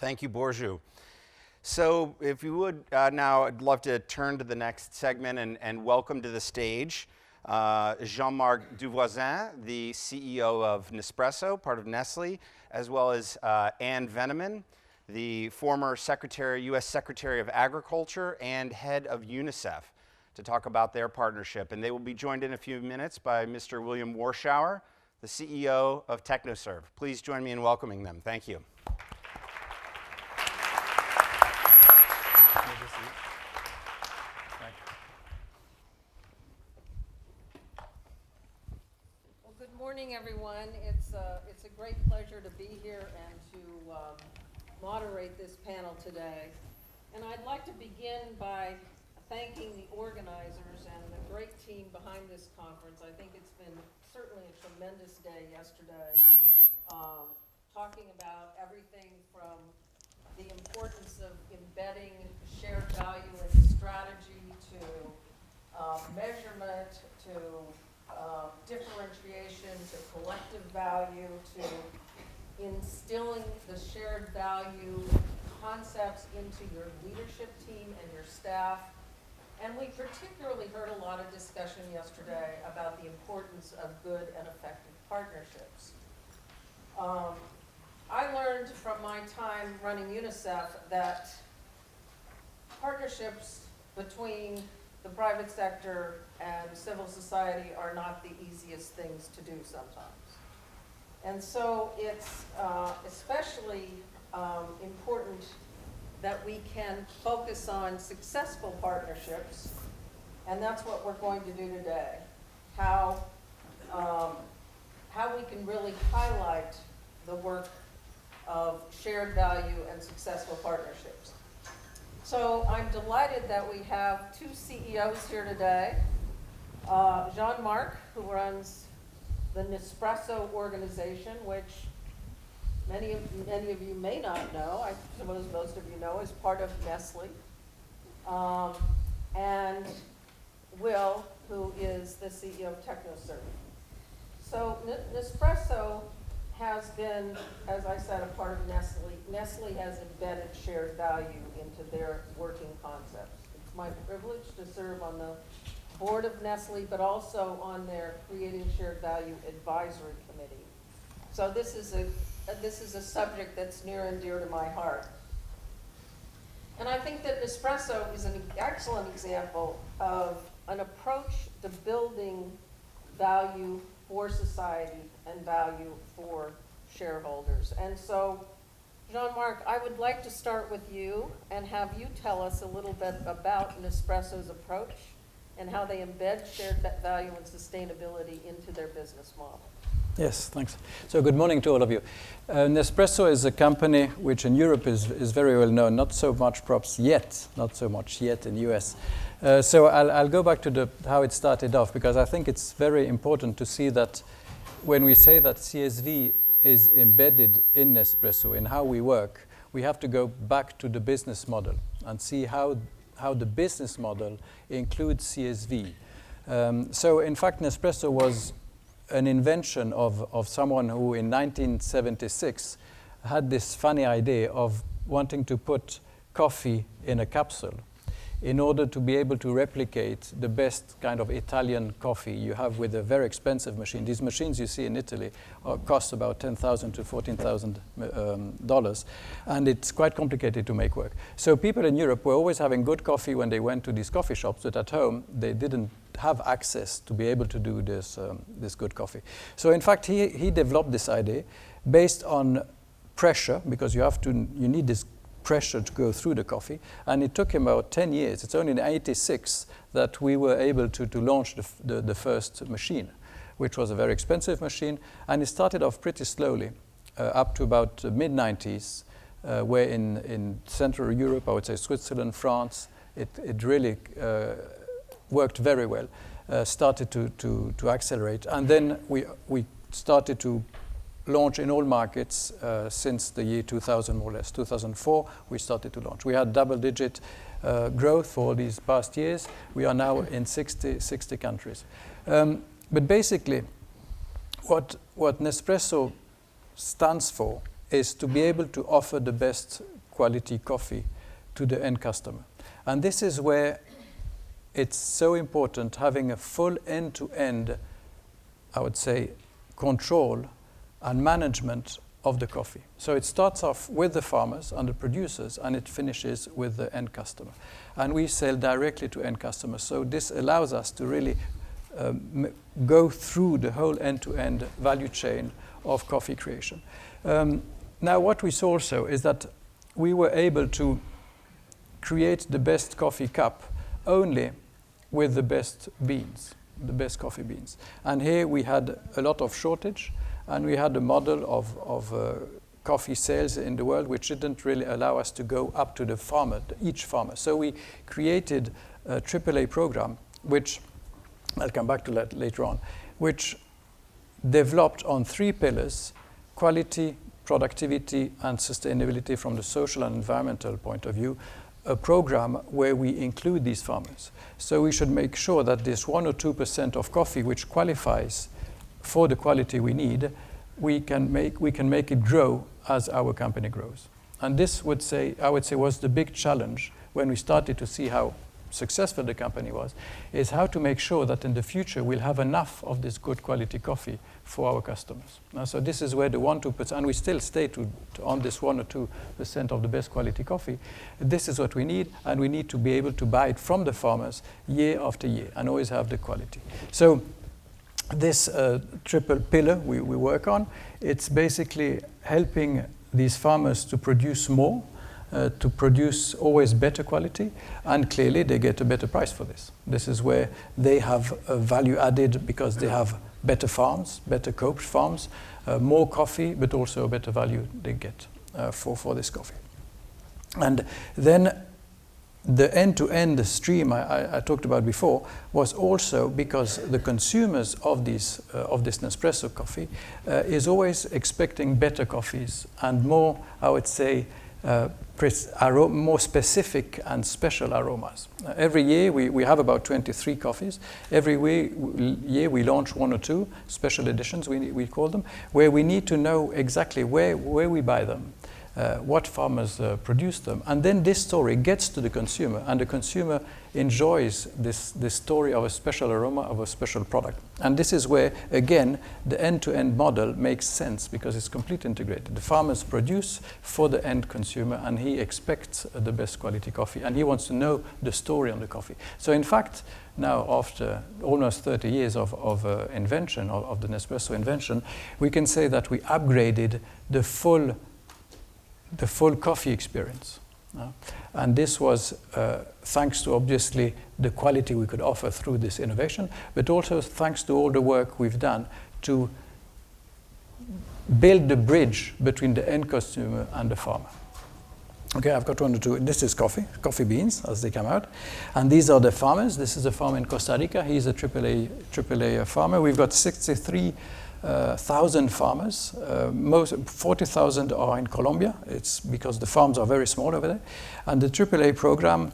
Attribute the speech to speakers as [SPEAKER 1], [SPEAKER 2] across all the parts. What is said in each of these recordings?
[SPEAKER 1] Thank you, Borju. So if you would now, I'd love to turn to the next segment and welcome to the stage Jean-Marc Duvoisin, the CEO of Nespresso, part of Nestle, as well as Anne Veneman, the former U.S. Secretary of Agriculture and head of UNICEF, to talk about their partnership. And they will be joined in a few minutes by Mr. William Warshauer, the CEO of TechnoServe. Please join me in welcoming them. Thank you.
[SPEAKER 2] Well, good morning, everyone. It's a great pleasure to be here and to moderate this panel today. And I'd like to begin by thanking the organizers and the great team behind this conference. I think it's been certainly a tremendous day yesterday, talking about everything from the importance of embedding shared value in strategy to measurement to differentiation to collective value to instilling the shared value concepts into your leadership team and your staff. And we particularly heard a lot of discussion yesterday about the importance of good and effective partnerships. I learned from my time running UNICEF that partnerships between the private sector and civil society are not the easiest things to do sometimes. And so it's especially important that we can focus on successful partnerships, and that's what we're going to do today. How we can really highlight the work of shared value and successful partnerships. So I'm delighted that we have two CEOs here today. Jean-Marc, who runs the Nespresso organization, which many of you may not know, I suppose most of you know, is part of Nestle. And Will, who is the CEO of TechnoServe. So Nespresso has been, as I said, a part of Nestle. Nestle has embedded shared value into their working concepts. It's my privilege to serve on the board of Nestle, but also on their Creating Shared Value Advisory Committee. So this is a subject that's near and dear to my heart. And I think that Nespresso is an excellent example of an approach to building value for society and value for shareholders. And so, Jean-Marc, I would like to start with you and have you tell us a little bit about Nespresso's approach and how they embed shared value and sustainability into their business model.
[SPEAKER 3] Yes, thanks. So good morning to all of you. Nespresso is a company which in Europe is very well known, not so much yet in US. So I'll go back to how it started off, because I think it's very important to see that when we say that CSV is embedded in Nespresso, in how we work, we have to go back to the business model and see how the business model includes CSV. So in fact, Nespresso was an invention of someone who in 1976 had this funny idea of wanting to put coffee in a capsule in order to be able to replicate the best kind of Italian coffee you have with a very expensive machine. These machines you see in Italy cost about $10,000 to $14,000, and it's quite complicated to make work. So people in Europe were always having good coffee when they went to these coffee shops, but at home they didn't have access to be able to do this good coffee. So in fact, he developed this idea based on pressure, because you need this pressure to go through the coffee, and it took him about 10 years. It's only in '86 that we were able to launch the first machine, which was a very expensive machine, and it started off pretty slowly, up to about mid-90s, where in Central Europe, I would say Switzerland, France, it really worked very well, started to accelerate, and then we started to launch in all markets since the year 2000, more or less. 2004, we started to launch. We had double-digit growth for all these past years. We are now in 60 countries. But basically, what Nespresso stands for is to be able to offer the best quality coffee to the end customer. And this is where it's so important having a full end-to-end, I would say, control and management of the coffee. So it starts off with the farmers and the producers, and it finishes with the end customer. And we sell directly to end customers. So this allows us to really go through the whole end-to-end value chain of coffee creation. Now what we saw also is that we were able to create the best coffee cup only with the best beans, the best coffee beans. And here we had a lot of shortage, and we had a model of coffee sales in the world which didn't really allow us to go up to the farmer, each farmer. So we created a AAA program, which I'll come back to that later on, which developed on 3 pillars: quality, productivity, and sustainability from the social and environmental point of view, a program where we include these farmers. So we should make sure that this 1 or 2% of coffee which qualifies for the quality we need, we can make it grow as our company grows. And this I would say was the big challenge when we started to see how successful the company was, is how to make sure that in the future we'll have enough of this good quality coffee for our customers. So this is where the 1-2%, and we still stay on this 1 or 2% of the best quality coffee. This is what we need, and we need to be able to buy it from the farmers year after year and always have the quality. So this triple pillar we work on, it's basically helping these farmers to produce more, to produce always better quality, and clearly they get a better price for this. This is where they have a value added because they have better farms, better coped farms, more coffee, but also a better value they get for this coffee. And then the end-to-end stream I talked about before was also because the consumers of this Nespresso coffee is always expecting better coffees and more, I would say, more specific and special aromas. Every year we have about 23 coffees. Every year we launch 1 or 2 special editions, we call them, where we need to know exactly where we buy them, what farmers produce them, and then this story gets to the consumer, and the consumer enjoys this story of a special aroma, of a special product. And this is where, again, the end-to-end model makes sense because it's completely integrated. The farmers produce for the end consumer, and he expects the best quality coffee, and he wants to know the story on the coffee. So in fact, now after almost 30 years of invention, of the Nespresso invention, we can say that we upgraded the full coffee experience. And this was thanks to obviously the quality we could offer through this innovation, but also thanks to all the work we've done to build the bridge between the end consumer and the farmer. Okay, I've got 1 or 2. This is coffee beans as they come out. And these are the farmers. This is a farmer in Costa Rica. He's a AAA farmer. We've got 63,000 farmers. 40,000 are in Colombia. It's because the farms are very small over there. And the AAA program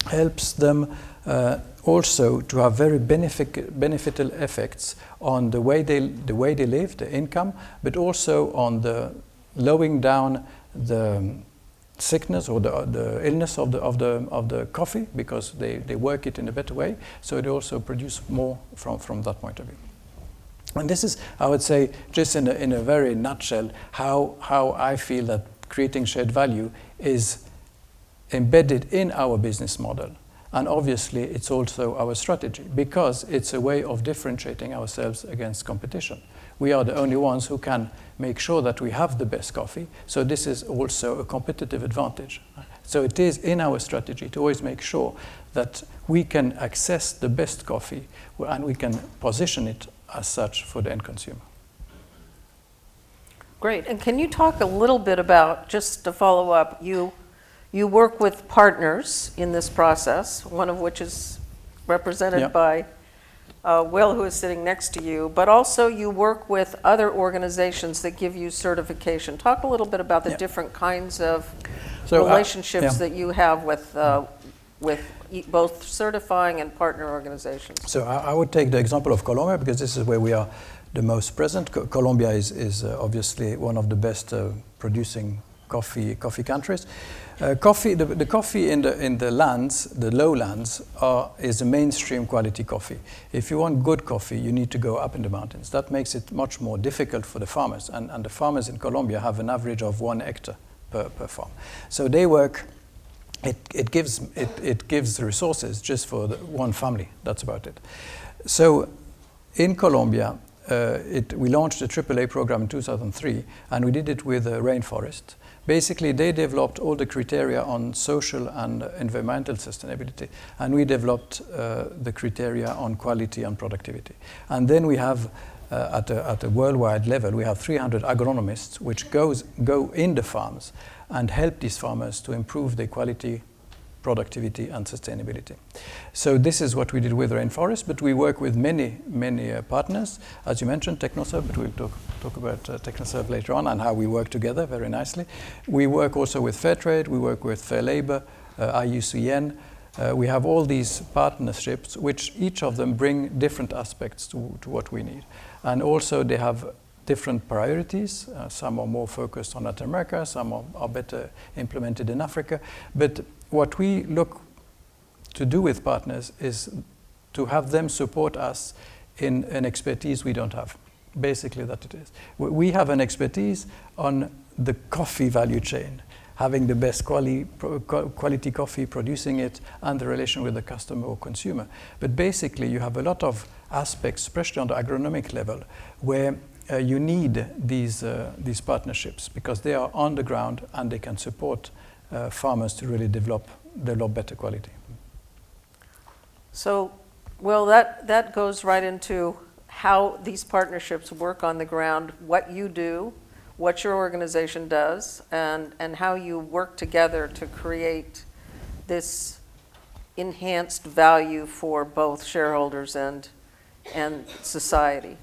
[SPEAKER 3] helps them also to have very beneficial effects on the way they live, the income, but also on the lowering down the sickness or the illness of the coffee, because they work it in a better way. So they also produce more from that point of view. And this is, I would say, just in a very nutshell, how I feel that creating shared value is embedded in our business model. And obviously, it's also our strategy, because it's a way of differentiating ourselves against competition. We are the only ones who can make sure that we have the best coffee. So this is also a competitive advantage. So it is in our strategy to always make sure that we can access the best coffee and we can position it as such for the end consumer.
[SPEAKER 2] Great. And can you talk a little bit about, just to follow up, you work with partners in this process, one of which is represented by Will, who is sitting next to you, but also you work with other organizations that give you certification. Talk a little bit about the different kinds of relationships that you have with both certifying and partner organizations.
[SPEAKER 3] So I would take the example of Colombia, because this is where we are the most present. Colombia is obviously one of the best producing coffee countries. The coffee in the lands, the lowlands, is a mainstream quality coffee. If you want good coffee, you need to go up in the mountains. That makes it much more difficult for the farmers. And the farmers in Colombia have an average of 1 hectare per farm. So they work. It gives resources just for one family. That's about it. So in Colombia, we launched a AAA program in 2003, and we did it with a rainforest. Basically, they developed all the criteria on social and environmental sustainability, and we developed the criteria on quality and productivity. And then we have, at a worldwide level, we have 300 agronomists which go in the farms and help these farmers to improve their quality, productivity, and sustainability. So this is what we did with Rainforest, but we work with many partners. As you mentioned, TechnoServe, but we'll talk about TechnoServe later on and how we work together very nicely. We work also with Fairtrade, we work with Fair Labor, IUCN. We have all these partnerships, which each of them bring different aspects to what we need. And also they have different priorities. Some are more focused on Latin America, some are better implemented in Africa. But what we look to do with partners is to have them support us in an expertise we don't have. Basically, that it is. We have an expertise on the coffee value chain, having the best quality coffee, producing it, and the relation with the customer or consumer. But basically, you have a lot of aspects, especially on the agronomic level, where you need these partnerships because they are on the ground and they can support farmers to really develop better quality.
[SPEAKER 2] So, well, that goes right into how these partnerships work on the ground, what you do, what your organization does, and how you work together to create this enhanced value for both shareholders and society.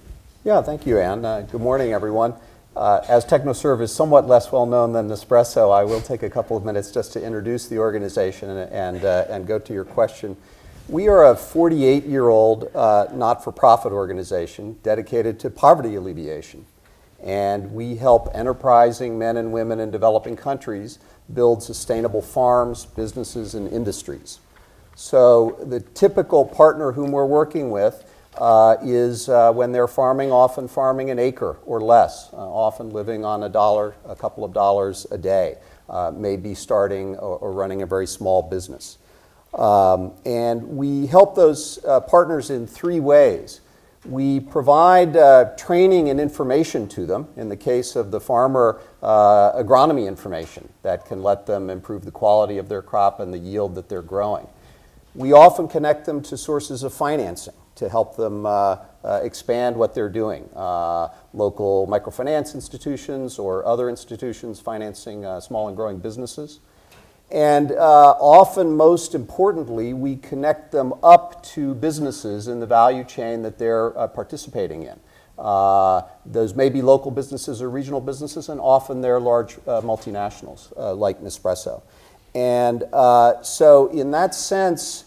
[SPEAKER 4] Yeah, thank you, Anne. Good morning, everyone. As TechnoServe is somewhat less well known than Nespresso, I will take a couple of minutes just to introduce the organization and go to your question. We are a 48-year-old not-for-profit organization dedicated to poverty alleviation. And we help enterprising men and women in developing countries build sustainable farms, businesses, and industries. So the typical partner whom we're working with is when they're farming, often farming an acre or less, often living on a couple of dollars a day, maybe starting or running a very small business. And we help those partners in 3 ways. We provide training and information to them, in the case of the farmer, agronomy information that can let them improve the quality of their crop and the yield that they're growing. We often connect them to sources of financing to help them expand what they're doing. Local microfinance institutions or other institutions financing small and growing businesses. And often, most importantly, we connect them up to businesses in the value chain that they're participating in. Those may be local businesses or regional businesses, and often they're large multinationals like Nespresso. And so in that sense,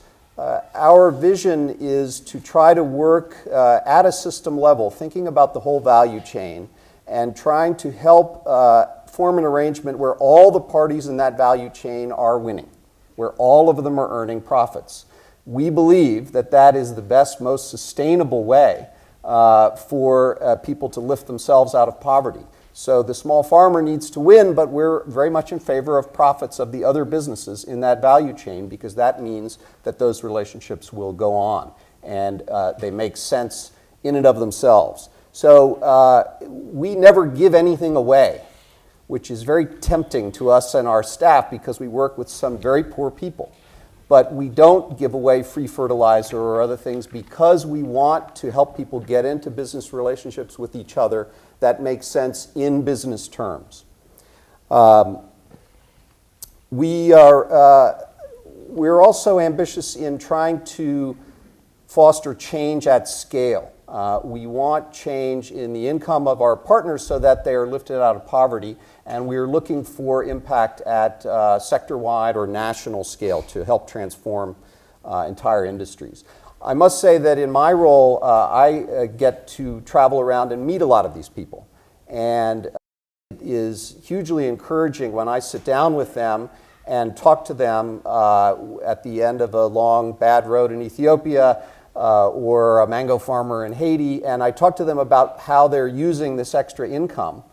[SPEAKER 4] our vision is to try to work at a system level, thinking about the whole value chain and trying to help form an arrangement where all the parties in that value chain are winning, where all of them are earning profits. We believe that that is the best, most sustainable way for people to lift themselves out of poverty. So the small farmer needs to win, but we're very much in favor of profits of the other businesses in that value chain, because that means that those relationships will go on and they make sense in and of themselves. So we never give anything away, which is very tempting to us and our staff because we work with some very poor people. But we don't give away free fertilizer or other things because we want to help people get into business relationships with each other that make sense in business terms. We're also ambitious in trying to foster change at scale. We want change in the income of our partners so that they are lifted out of poverty, and we're looking for impact at sector-wide or national scale to help transform entire industries. I must say that in my role, I get to travel around and meet a lot of these people. And is hugely encouraging when I sit down with them and talk to them at the end of a long, bad road in Ethiopia or a mango farmer in Haiti, and I talk to them about how they're using this extra income.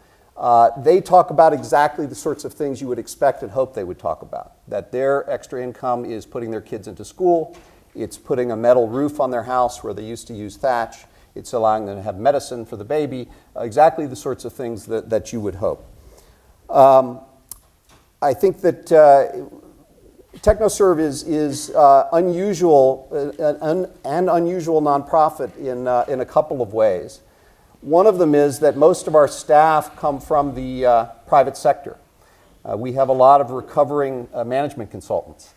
[SPEAKER 4] They talk about exactly the sorts of things you would expect and hope they would talk about. That their extra income is putting their kids into school, it's putting a metal roof on their house where they used to use thatch, it's allowing them to have medicine for the baby, exactly the sorts of things that you would hope. I think that TechnoServe is unusual, an unusual nonprofit in a couple of ways. One of them is that most of our staff come from the private sector. We have a lot of recovering management consultants.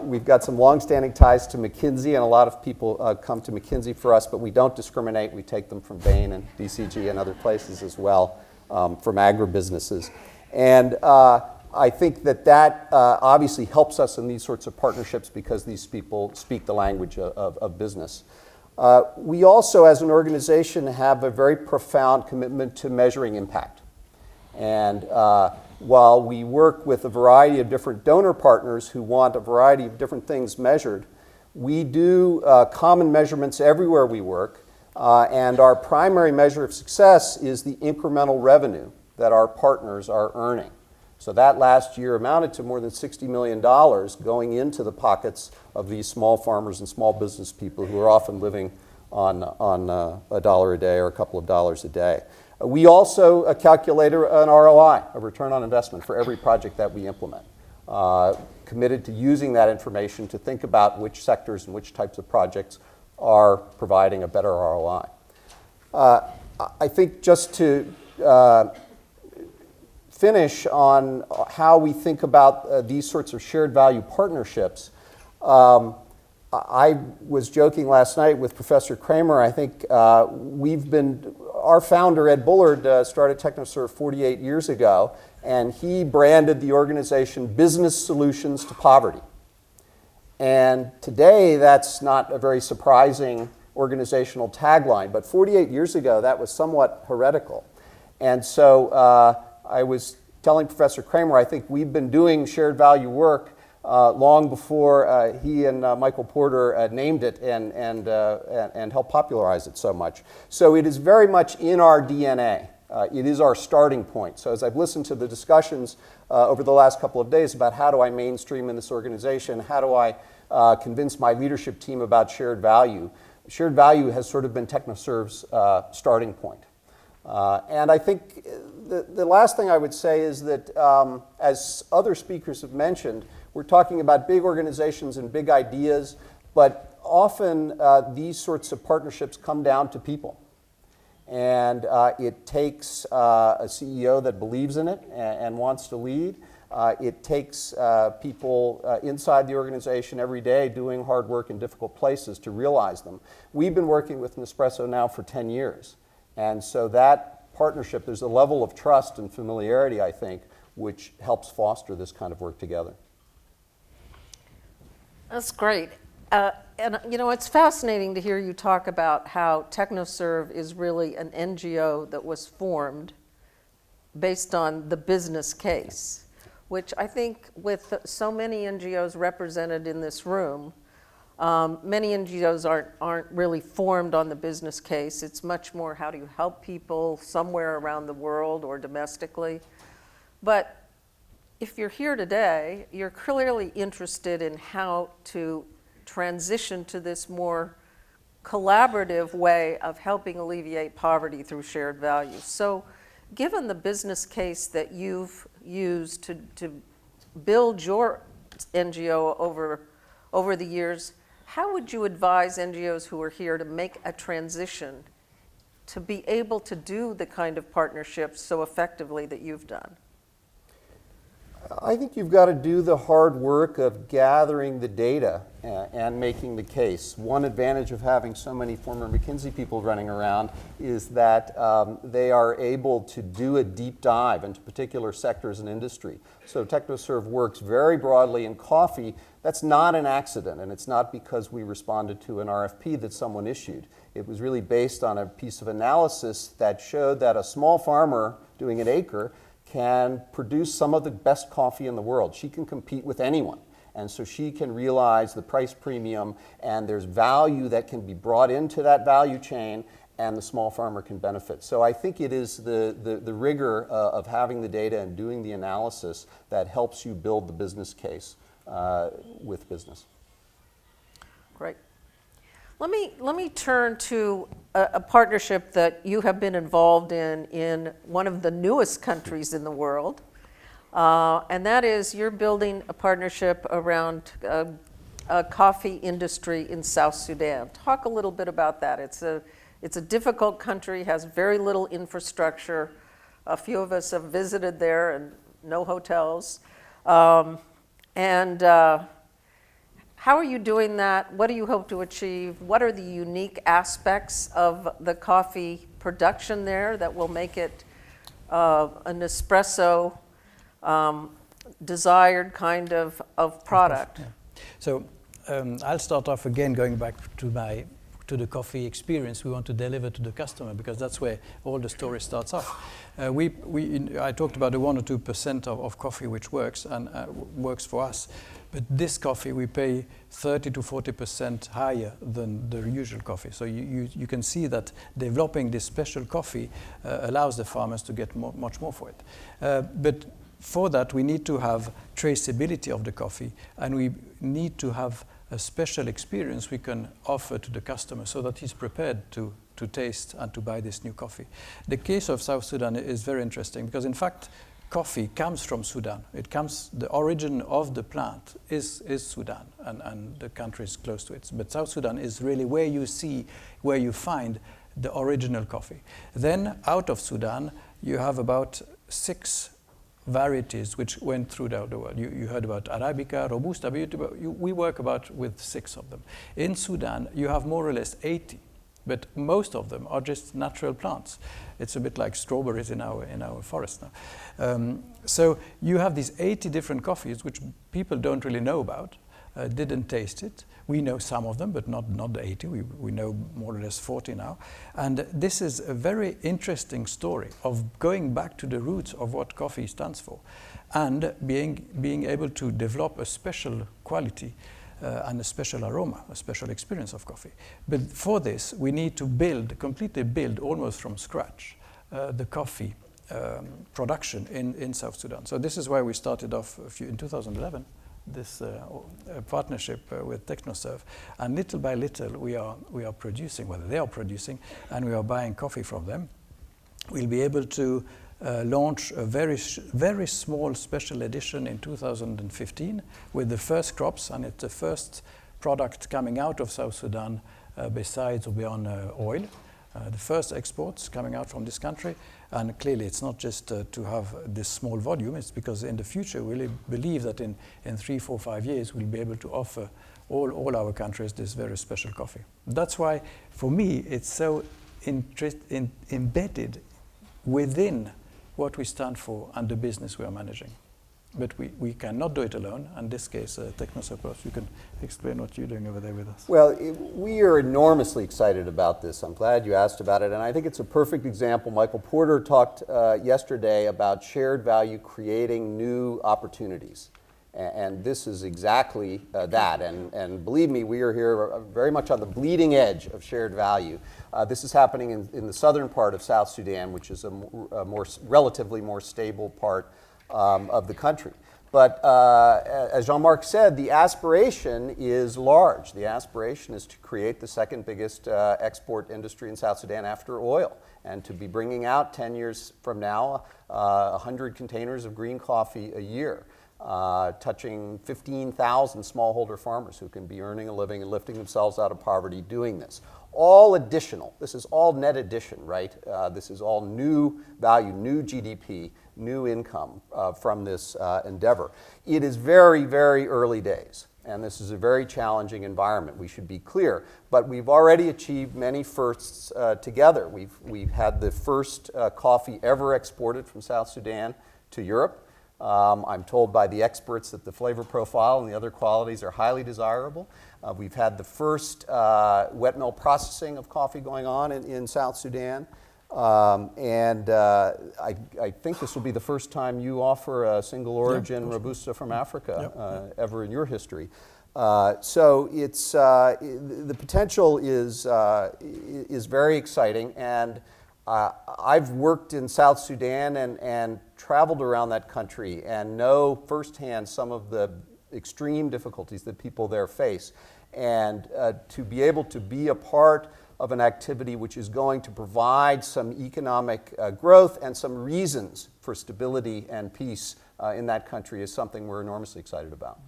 [SPEAKER 4] We've got some long-standing ties to McKinsey, and a lot of people come to McKinsey for us, but we don't discriminate. We take them from Bain and BCG and other places as well, from agribusinesses. And I think that obviously helps us in these sorts of partnerships because these people speak the language of business. We also, as an organization, have a very profound commitment to measuring impact. And while we work with a variety of different donor partners who want a variety of different things measured, we do common measurements everywhere we work. And our primary measure of success is the incremental revenue that our partners are earning. So that last year amounted to more than $60 million going into the pockets of these small farmers and small business people who are often living on $1 a day or a couple of dollars a day. We also calculate an ROI, a return on investment, for every project that we implement. Committed to using that information to think about which sectors and which types of projects are providing a better ROI. I think just to finish on how we think about these sorts of shared value partnerships, I was joking last night with Professor Kramer. I think our founder, Ed Bullard, started TechnoServe 48 years ago, and he branded the organization Business Solutions to Poverty. And today, that's not a very surprising organizational tagline, but 48 years ago, that was somewhat heretical. And so I was telling Professor Kramer, I think we've been doing shared value work long before he and Michael Porter named it and helped popularize it so much. So it is very much in our DNA. It is our starting point. So as I've listened to the discussions over the last couple of days about how do I mainstream in this organization, how do I convince my leadership team about shared value has sort of been TechnoServe's starting point. And I think the last thing I would say is that, as other speakers have mentioned, we're talking about big organizations and big ideas, but often these sorts of partnerships come down to people. And it takes a CEO that believes in it and wants to lead. It takes people inside the organization every day doing hard work in difficult places to realize them. We've been working with Nespresso now for 10 years. And so that partnership, there's a level of trust and familiarity, I think, which helps foster this kind of work together.
[SPEAKER 2] That's great. And you know, it's fascinating to hear you talk about how TechnoServe is really an NGO that was formed based on the business case, which I think with so many NGOs represented in this room, many NGOs aren't really formed on the business case. It's much more how do you help people somewhere around the world or domestically. But if you're here today, you're clearly interested in how to transition to this more collaborative way of helping alleviate poverty through shared values. So given the business case that you've used to build your NGO over the years, how would you advise NGOs who are here to make a transition to be able to do the kind of partnerships so effectively that you've done?
[SPEAKER 4] I think you've got to do the hard work of gathering the data and making the case. One advantage of having so many former McKinsey people running around is that they are able to do a deep dive into particular sectors and industry. So TechnoServe works very broadly in coffee. That's not an accident, and it's not because we responded to an RFP that someone issued. It was really based on a piece of analysis that showed that a small farmer doing an acre can produce some of the best coffee in the world. She can compete with anyone. And so she can realize the price premium, and there's value that can be brought into that value chain, and the small farmer can benefit. So I think it is the rigor of having the data and doing the analysis that helps you build the business case with business.
[SPEAKER 2] Great. Let me turn to a partnership that you have been involved in one of the newest countries in the world, and that is you're building a partnership around a coffee industry in South Sudan. Talk a little bit about that. It's a difficult country, has very little infrastructure. A few of us have visited there, and no hotels. How are you doing that? What do you hope to achieve? What are the unique aspects of the coffee production there that will make it an Nespresso desired kind of product?
[SPEAKER 3] Yeah. So I'll start off again going back to the coffee experience we want to deliver to the customer, because that's where all the story starts off. I talked about the 1 or 2% of coffee which works and works for us, but this coffee we pay 30 to 40% higher than the usual coffee. So you can see that developing this special coffee allows the farmers to get much more for it. But for that we need to have traceability of the coffee, and we need to have a special experience we can offer to the customer so that he's prepared to taste and to buy this new coffee. The case of South Sudan is very interesting because in fact coffee comes from Sudan. The origin of the plant is Sudan, and the country is close to it. But South Sudan is really where you find the original coffee. Then out of Sudan you have about 6 varieties which went through the world. You heard about Arabica, Robusta, we work with 6 of them. In Sudan, you have more or less 80, but most of them are just natural plants. It's a bit like strawberries in our forest now. So you have these 80 different coffees which people don't really know about, didn't taste it. We know some of them, but not the 80. We know more or less 40 now. And this is a very interesting story of going back to the roots of what coffee stands for, and being able to develop a special quality and a special aroma, a special experience of coffee. But for this, we need to completely build almost from scratch the coffee production in South Sudan. So this is why we started off in 2011. This partnership with TechnoServe, and little by little we are producing, well they are producing, and we are buying coffee from them. We'll be able to launch a very small special edition in 2015 with the first crops, and it's the first product coming out of South Sudan besides or beyond oil. The first exports coming out from this country, and clearly it's not just to have this small volume, it's because in the future we really believe that in 3, 4, 5 years we'll be able to offer all our countries this very special coffee. That's why for me it's so embedded within what we stand for and the business we are managing. But we cannot do it alone. In this case, TechnoServe, you can explain what you're doing over there with us.
[SPEAKER 4] Well, we are enormously excited about this. I'm glad you asked about it. And I think it's a perfect example. Michael Porter talked yesterday about shared value creating new opportunities. And this is exactly that. And believe me, we are here very much on the bleeding edge of shared value. This is happening in the southern part of South Sudan, which is a relatively more stable part of the country. But as Jean-Marc said, the aspiration is large. The aspiration is to create the second biggest export industry in South Sudan after oil, and to be bringing out 10 years from now 100 containers of green coffee a year, touching 15,000 smallholder farmers who can be earning a living and lifting themselves out of poverty doing this. All additional. This is all net addition, right? This is all new value, new GDP, new income from this endeavor. It is very, very early days, and this is a very challenging environment. We should be clear, but we've already achieved many firsts together. We've had the first coffee ever exported from South Sudan to Europe. I'm told by the experts that the flavor profile and the other qualities are highly desirable. We've had the first wet mill processing of coffee going on in South Sudan. I think this will be the first time you offer a single origin Robusta from Africa ever in your history. So it's, the potential is very exciting, and I've worked in South Sudan and traveled around that country and know firsthand some of the extreme difficulties that people there face. And to be able to be a part of an activity which is going to provide some economic growth and some reasons for stability and peace in that country is something we're enormously excited about.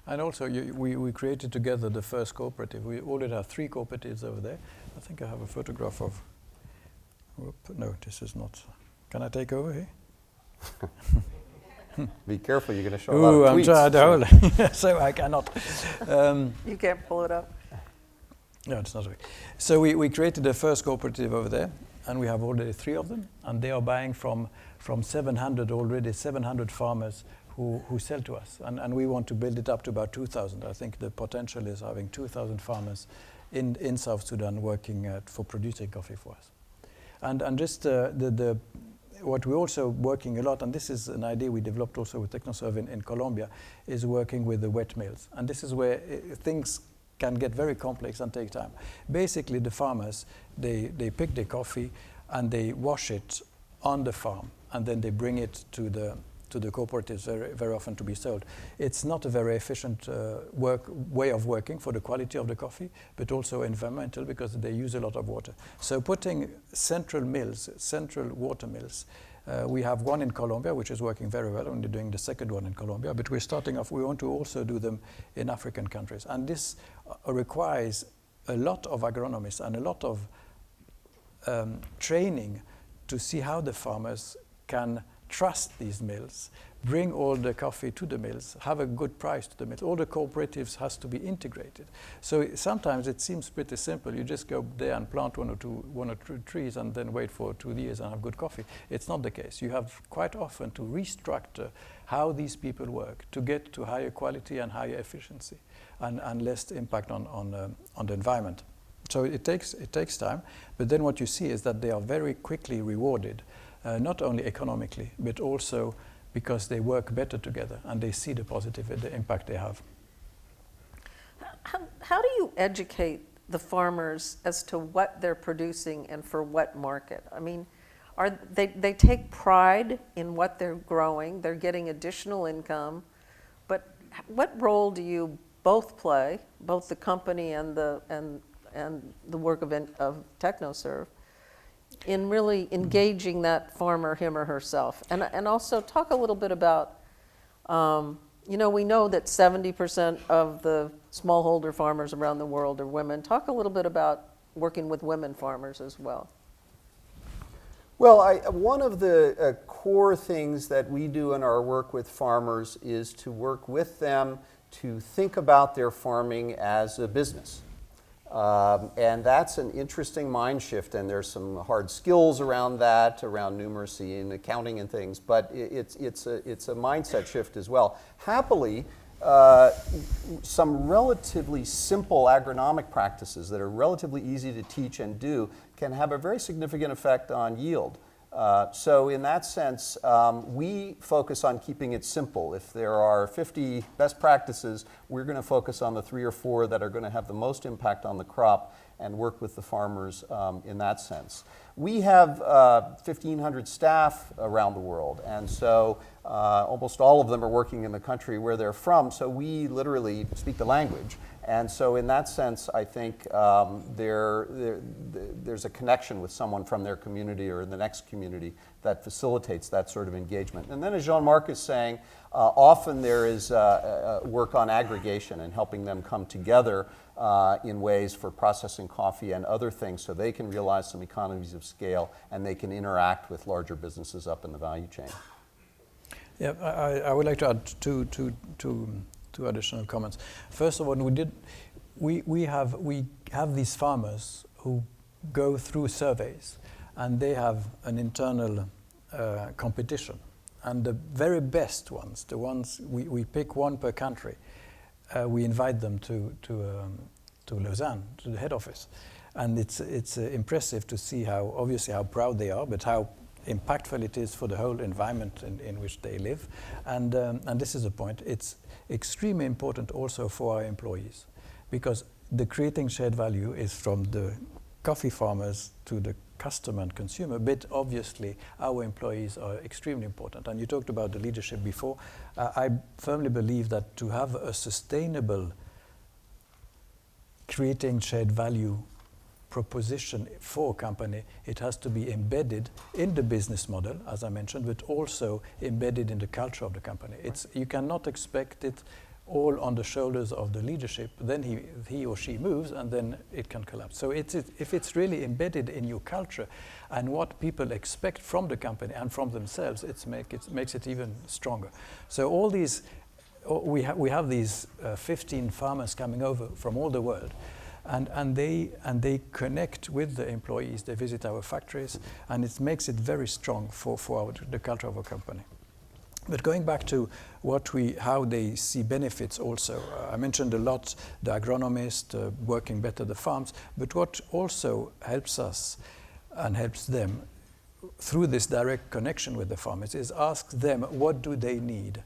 [SPEAKER 3] And also, we created together the first cooperative. We already have 3 cooperatives over there. I think I have a photograph of. No, this is not. Can I take over here?
[SPEAKER 4] Be careful, you're going to show a lot of tweets.
[SPEAKER 3] I'm trying to so I cannot.
[SPEAKER 2] You can't pull it up?
[SPEAKER 3] No, it's not. So we created the first cooperative over there, and we have already 3 of them, and they are buying from 700 farmers who sell to us, and we want to build it up to about 2,000. I think the potential is having 2,000 farmers in South Sudan working for producing coffee for us. And just what we're also working a lot, and this is an idea we developed also with TechnoServe in Colombia, is working with the wet mills. And this is where things can get very complex and take time. Basically, the farmers, they pick the coffee and they wash it on the farm, and then they bring it to the cooperatives very often to be sold. It's not a very efficient way of working for the quality of the coffee, but also environmental because they use a lot of water. So putting central water mills, we have one in Colombia, which is working very well, and we're doing the second one in Colombia, but we're starting off, we want to also do them in African countries. And this requires a lot of agronomists and a lot of training to see how the farmers can trust these mills, bring all the coffee to the mills, have a good price to the mills. All the cooperatives has to be integrated. So sometimes it seems pretty simple. You just go there and plant one or two trees and then wait for 2 years and have good coffee. It's not the case. You have quite often to restructure how these people work to get to higher quality and higher efficiency and less impact on the environment. So it takes time, but then what you see is that they are very quickly rewarded. Not only economically, but also because they work better together and they see the impact they have.
[SPEAKER 2] How do you educate the farmers as to what they're producing and for what market? I mean, they take pride in what they're growing, they're getting additional income, but what role do you both play, both the company and the work of TechnoServe, in really engaging that farmer, him or herself? And also talk a little bit about, we know that 70% of the smallholder farmers around the world are women. Talk a little bit about working with women farmers as well.
[SPEAKER 4] Well, one of the core things that we do in our work with farmers is to work with them to think about their farming as a business. And that's an interesting mind shift, and there's some hard skills around that, around numeracy and accounting and things, but it's a mindset shift as well. Happily, some relatively simple agronomic practices that are relatively easy to teach and do can have a very significant effect on yield. So in that sense, we focus on keeping it simple. If there are 50 best practices, we're going to focus on the 3 or 4 that are going to have the most impact on the crop and work with the farmers in that sense. We have 1,500 staff around the world, and so almost all of them are working in the country where they're from, so we literally speak the language. And so in that sense, I think there's a connection with someone from their community or the next community that facilitates that sort of engagement. And then as Jean-Marc is saying, often there is work on aggregation and helping them come together in ways for processing coffee and other things so they can realize some economies of scale and they can interact with larger businesses up in the value chain.
[SPEAKER 3] Yeah, I would like to add two additional comments. First of all, we have these farmers who go through surveys, and they have an internal competition. And the very best ones, the ones we pick one per country, we invite them to Lausanne, to the head office. And it's impressive to see how, obviously, how proud they are, but how impactful it is for the whole environment in which they live. And this is the point. It's extremely important also for our employees, because the creating shared value is from the coffee farmers to the customer and consumer, but obviously our employees are extremely important. And you talked about the leadership before. I firmly believe that to have a sustainable creating shared value proposition for a company, it has to be embedded in the business model, as I mentioned, but also embedded in the culture of the company. You cannot expect it all on the shoulders of the leadership. Then he or she moves, and then it can collapse. So if it's really embedded in your culture and what people expect from the company and from themselves, it makes it even stronger. So all these, we have these 15 farmers coming over from all the world. And they connect with the employees. They visit our factories, and it makes it very strong for the culture of our company. But going back to how they see benefits also, I mentioned a lot the agronomist working better the farms, but what also helps us and helps them through this direct connection with the farmers is ask them what do they need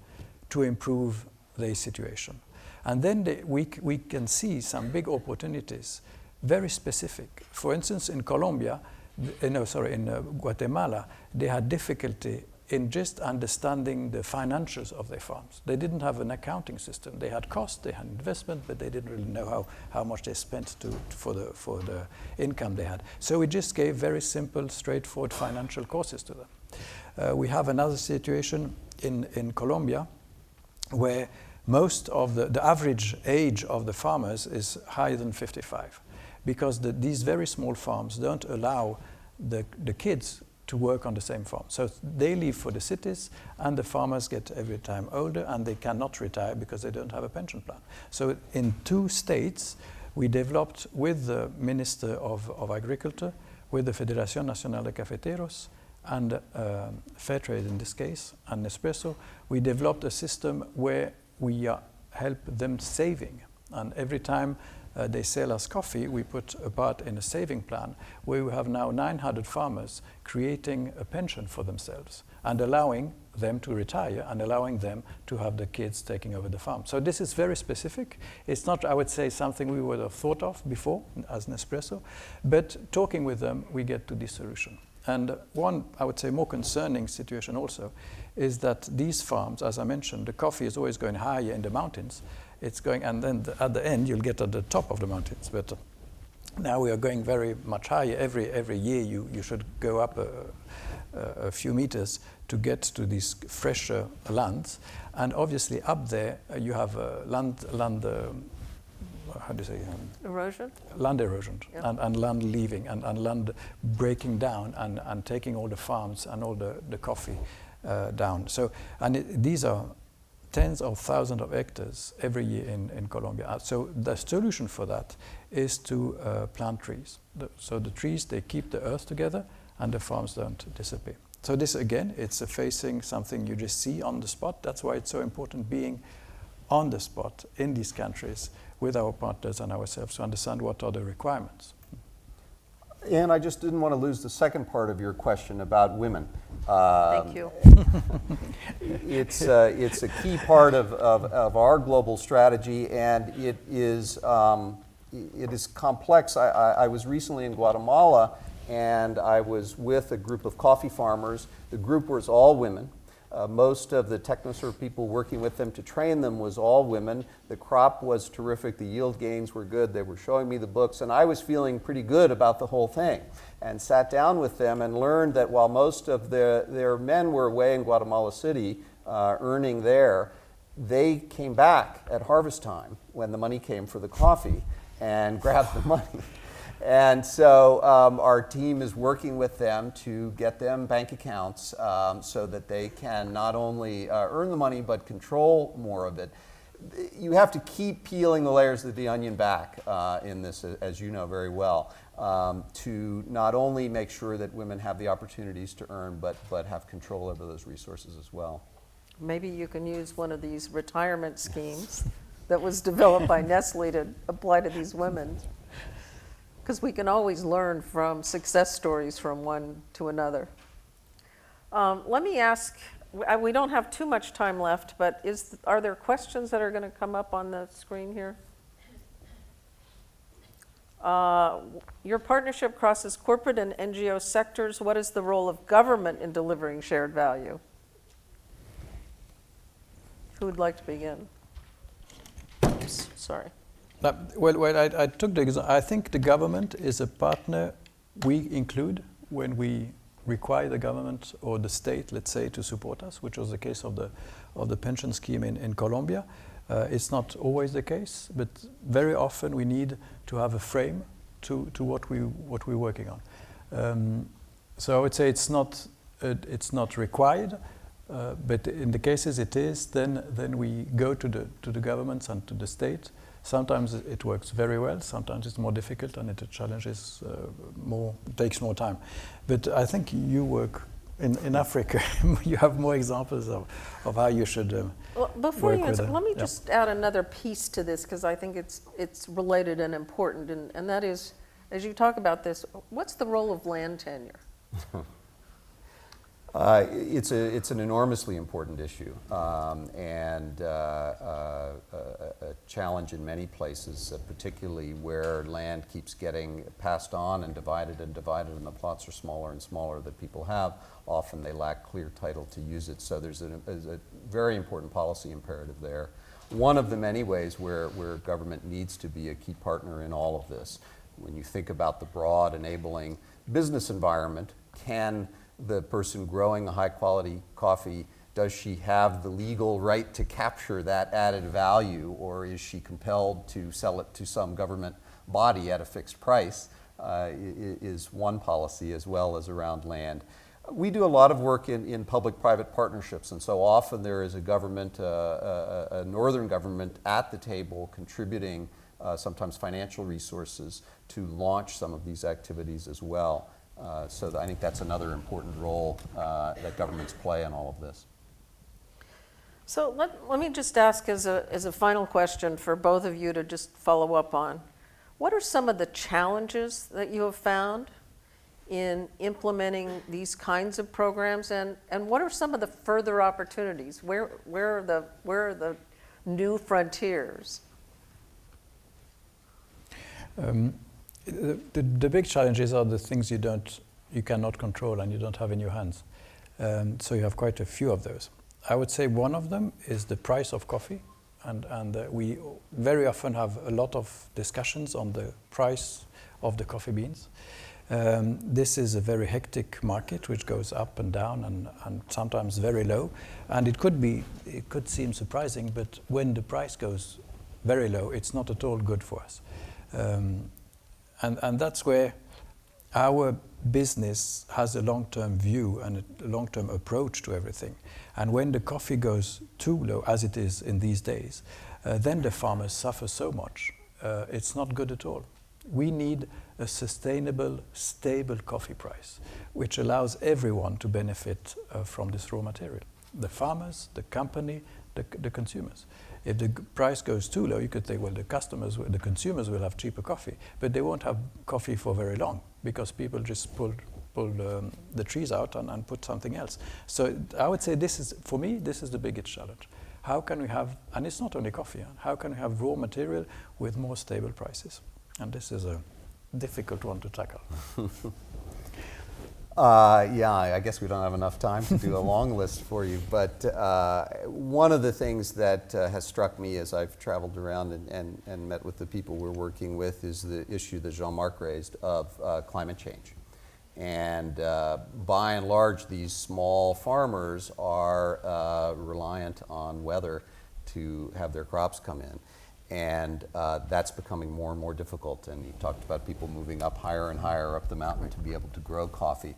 [SPEAKER 3] to improve their situation. And then we can see some big opportunities, very specific. For instance, in Guatemala, they had difficulty in just understanding the financials of their farms. They didn't have an accounting system. They had cost, they had investment, but they didn't really know how much they spent for the income they had. So we just gave very simple, straightforward financial courses to them. We have another situation in Colombia where most of the average age of the farmers is higher than 55, because these very small farms don't allow the kids to work on the same farm. So they leave for the cities, and the farmers get every time older, and they cannot retire because they don't have a pension plan. So in 2 states, we developed with the Minister of Agriculture, with the Federación Nacional de Cafeteros, and Fairtrade in this case, and Nespresso, we developed a system where we help them saving. And every time they sell us coffee, we put a part in a saving plan where we have now 900 farmers creating a pension for themselves and allowing them to retire and allowing them to have the kids taking over the farm. So this is very specific. It's not, I would say, something we would have thought of before as Nespresso, but talking with them, we get to this solution. And one, I would say, more concerning situation also is that these farms, as I mentioned, the coffee is always going higher in the mountains. It's going, and then at the end, you'll get at the top of the mountains. But now we are going very much higher. Every year, you should go up a few meters to get to these fresher lands. And obviously, up there, you have land how do you say?
[SPEAKER 2] Erosion?
[SPEAKER 3] Land erosion,
[SPEAKER 2] Yep.
[SPEAKER 3] and land leaving, and land breaking down, and taking all the farms and all the coffee down. So, these are tens of thousands of hectares every year in Colombia. So the solution for that is to plant trees. So the trees, they keep the earth together, and the farms don't disappear. So this, again, it's facing something you just see on the spot. That's why it's so important being on the spot in these countries with our partners and ourselves to understand what are the requirements.
[SPEAKER 4] And I just didn't want to lose the second part of your question about women.
[SPEAKER 2] Thank you.
[SPEAKER 4] It's a key part of our global strategy, and it is complex. I was recently in Guatemala, and I was with a group of coffee farmers. The group was all women. Most of the TechnoServe people working with them to train them was all women. The crop was terrific. The yield gains were good. They were showing me the books, and I was feeling pretty good about the whole thing. And sat down with them and learned that while most of their men were away in Guatemala City earning there, they came back at harvest time when the money came for the coffee and grabbed the money. And so our team is working with them to get them bank accounts so that they can not only earn the money but control more of it. You have to keep peeling the layers of the onion back in this, as you know very well, to not only make sure that women have the opportunities to earn but have control over those resources as well.
[SPEAKER 2] Maybe you can use one of these retirement schemes that was developed by Nestle to apply to these women. because we can always learn from success stories from one to another. Let me ask, we don't have too much time left, but are there questions that are going to come up on the screen here? Your partnership crosses corporate and NGO sectors. What is the role of government in delivering shared value? Who would like to begin? Oops, sorry.
[SPEAKER 3] I took the example. I think the government is a partner we include when we require the government or the state, let's say, to support us, which was the case of the pension scheme in Colombia. It's not always the case, but very often we need to have a frame to what we're working on. So I would say it's not required, but in the cases it is. Then we go to the governments and to the state. Sometimes it works very well. Sometimes it's more difficult, and the challenge is takes more time. But I think you work in Africa. You have more examples of how you should.
[SPEAKER 2] Well, before you answer, let me
[SPEAKER 3] yeah.
[SPEAKER 2] just add another piece to this, because I think it's related and important, and that is, as you talk about this, what's the role of land tenure?
[SPEAKER 4] It's an enormously important issue, and a challenge in many places, particularly where land keeps getting passed on and divided, and the plots are smaller and smaller that people have. Often they lack clear title to use it, so there's a very important policy imperative there. One of the many ways where government needs to be a key partner in all of this. When you think about the broad enabling business environment, can the person growing a high quality coffee, does she have the legal right to capture that added value, or is she compelled to sell it to some government body at a fixed price, is one policy, as well as around land. We do a lot of work in public-private partnerships, and so often there is a government, a northern government at the table contributing sometimes financial resources to launch some of these activities as well. So I think that's another important role that governments play in all of this.
[SPEAKER 2] So let me just ask as a final question for both of you to just follow up on. What are some of the challenges that you have found in implementing these kinds of programs, and what are some of the further opportunities? Where are the new frontiers?
[SPEAKER 3] The big challenges are the things you cannot control and you don't have in your hands. So you have quite a few of those. I would say one of them is the price of coffee, and we very often have a lot of discussions on the price of the coffee beans. This is a very hectic market which goes up and down and sometimes very low, and it could seem surprising, but when the price goes very low, it's not at all good for us. And that's where our business has a long-term view and a long-term approach to everything. And when the coffee goes too low, as it is in these days, then the farmers suffer so much. It's not good at all. We need a sustainable, stable coffee price, which allows everyone to benefit from this raw material. The farmers, the company, the consumers. If the price goes too low, you could say, well, the consumers will have cheaper coffee, but they won't have coffee for very long because people just pull the trees out and put something else. So I would say for me, this is the biggest challenge. How can we have, and it's not only coffee, how can we have raw material with more stable prices? And this is a difficult one to tackle.
[SPEAKER 4] Yeah, I guess we don't have enough time to do a long list for you, but one of the things that has struck me as I've traveled around and met with the people we're working with is the issue that Jean-Marc raised of climate change. And by and large, these small farmers are reliant on weather to have their crops come in. And that's becoming more and more difficult. And you talked about people moving up higher and higher up the mountain to be able to grow coffee.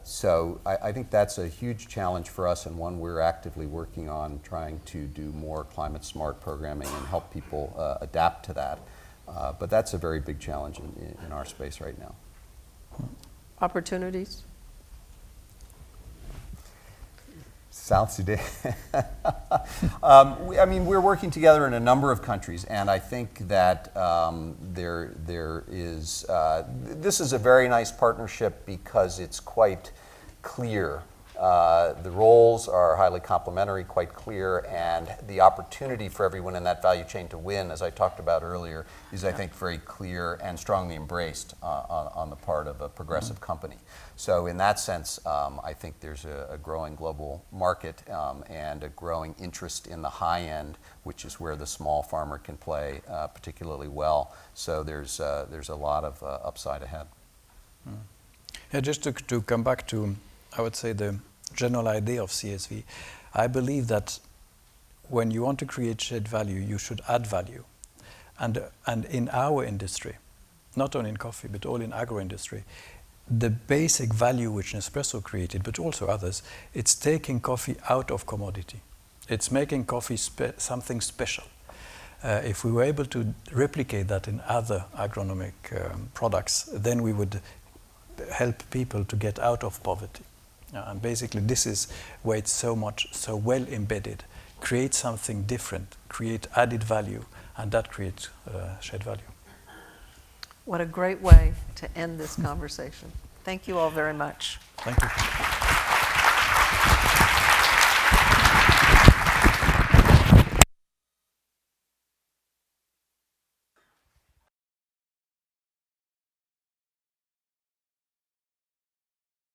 [SPEAKER 4] So I think that's a huge challenge for us, and one we're actively working on, trying to do more climate smart programming and help people adapt to that. But that's a very big challenge in our space right now.
[SPEAKER 2] Opportunities?
[SPEAKER 4] South Sudan. I mean, we're working together in a number of countries, and I think that there is, this is a very nice partnership because it's quite clear. The roles are highly complementary, quite clear, and the opportunity for everyone in that value chain to win, as I talked about earlier, is, I think, very clear and strongly embraced on the part of a progressive company. So in that sense, I think there's a growing global market and a growing interest in the high end, which is where the small farmer can play particularly well. So there's a lot of upside ahead.
[SPEAKER 3] Yeah, just to come back to, I would say, the general idea of CSV, I believe that when you want to create shared value, you should add value. And in our industry, not only in coffee, but all in agro-industry, the basic value which Nespresso created, but also others, it's taking coffee out of commodity. It's making coffee something special. If we were able to replicate that in other agronomic products, then we would help people to get out of poverty. And basically this is where it's so well embedded. Create something different, create added value, and that creates shared value.
[SPEAKER 5] What a great way to end this conversation. Thank you all very much.
[SPEAKER 3] Thank you.